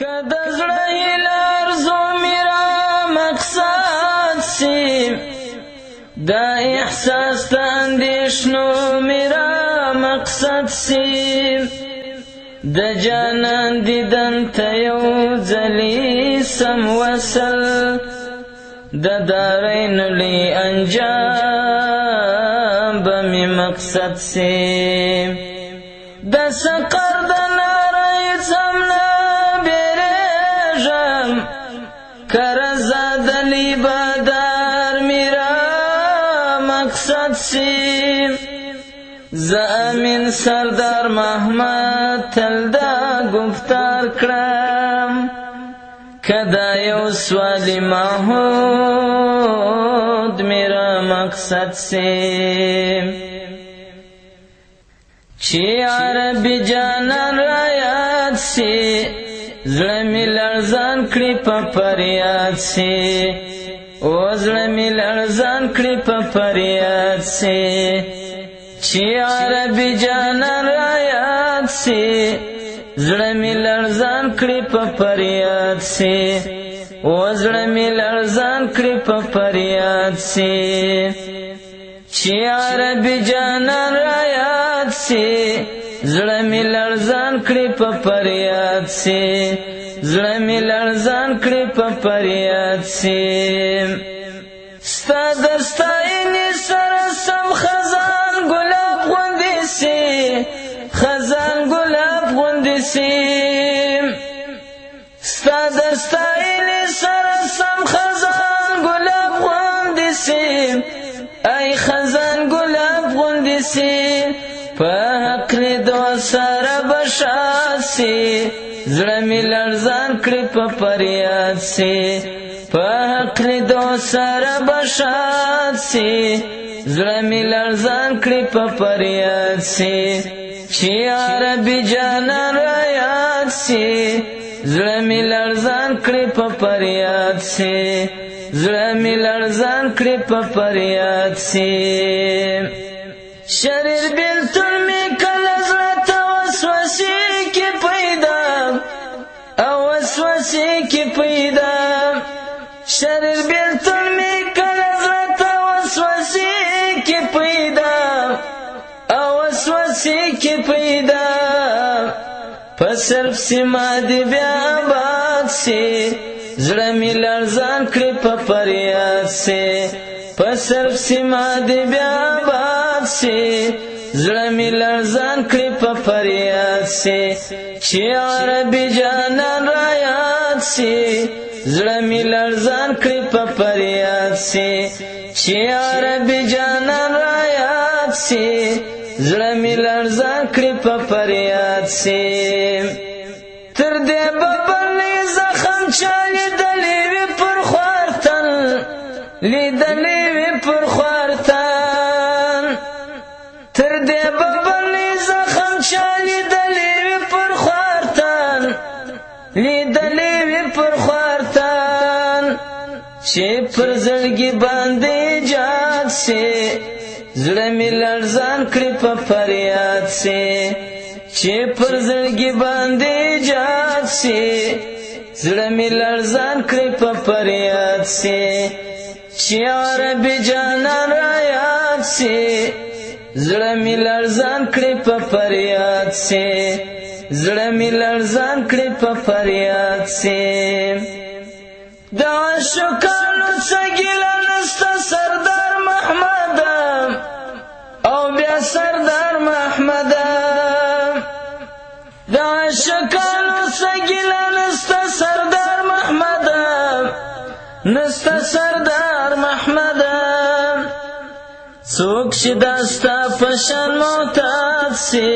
که د زړه هیله ارزو میرا مقصد سی، دا احساس د اندیشنو میرا مقصد سی، د جانان دیدن ته یو ځلی سم وصل، د دارین لوی انجام به می مقصد سی، د سقر د نارې څم نه بیریږم، که رضا د لیبادار میرا مقصد سی، زه امین سردار محمد تل دا گفتار کړم، که دا یو سوالی محمود میرا مقصد سی، چی عربی جانان را یاد سی، زړه می لړزان کړي په فریاد سی، او زړه می لړزان کړي په فریاد سی، چی عربی جانان را یاد سی، زړه می لړزان کړي په فریاد سی، او زړه می لړزان کړي په فریاد سی، چی عربی جانان را یاد سی، زړه می لړزان کړي په فریاد سی، زړه می لړزان کړي په فریاد سی، ستا د ستاینې سره سم خزان ګلاب غوندې سی، خزان ګلاب غوندې سی، ستا د ستاینې سره سم خزان ګلاب غوندې سی، ای خزان ګلاب غوندې سی، په حق لیدو سره بشاد سی، زړه می لړزان کړي په فریاد سی، په حق لیدو سره بشاد سی، زړه می لړزان کړي په فریاد سی، چی عربی جانان را یاد سی، زړه می لړزان کړي په فریاد سی، زړه می لړزان کړي په فریاد سی، شریر بیلتون می کله زړه ته وسوسې کې پیدا، او وسوسې کې پیدا، شریر بیلتون می کله زړه ته وسوسې کې پیدا، او وسوسې کې پیدا، په صرف سیما دی بیا آباد سی، زړه می لړزان کړي په فریاد سی، په صرف سیما دی بیا آباد سی، زړه می لړزان کړي په فریاد سی، چی عربی جانان را یاد سی، زړه می لړزان کړي په فریاد سی، چی عربی جانان را یاد سی، زړه می لړزان کړي په فریاد سی، تر دې ببلې زخم چا لیدلې وي پر خوارتن، لیدلې وي پر خوارتن، تر دې ببلې زخم چا لیدلې وي پر خوارتن، لیدلې وي پر خوارتن، چې پر زړګي باندې جات سی، زړه می لړزان کړي په فریاد سی، چې پر زړګي باندې جات سی، زړه می لړزان کړي په فریاد سی، چې عربی جانان را یاد سی، زړه می لړزان کړي په فریاد سی، زړه می لړزان کړي په فریاد سی، د عاشقانو څه ګیله نسته سردار محمد، او بیا سردار محمد، د عاشقانو څه ګیله نسته سردار محمد، نسته سردار محمد، څوک چې داستا په شان محتاط سی،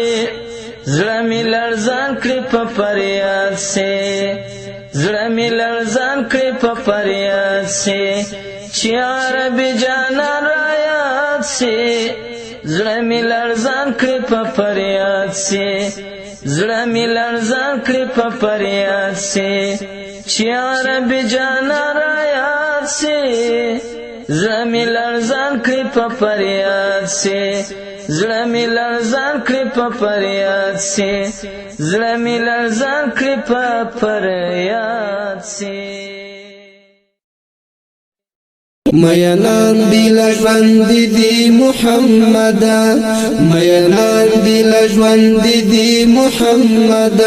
زړه می لړزان کړي په فریاد سی، زړه می لړزان کړي په فریاد سی، چې عربی جانان را یاد سی، زړه می لړزان کړي په فریاد سی، زړه می لړزان کړي په فریاد سی، چې عربی جانان را یاد سی، زړه می لړزان کړي په فریاد سی، زړه مې لړزان کړي په فریاد سي زړه مې لړزان کړي په فریاد سي مینان دی لژوند دی محمد مینان دی لژوند دی محمد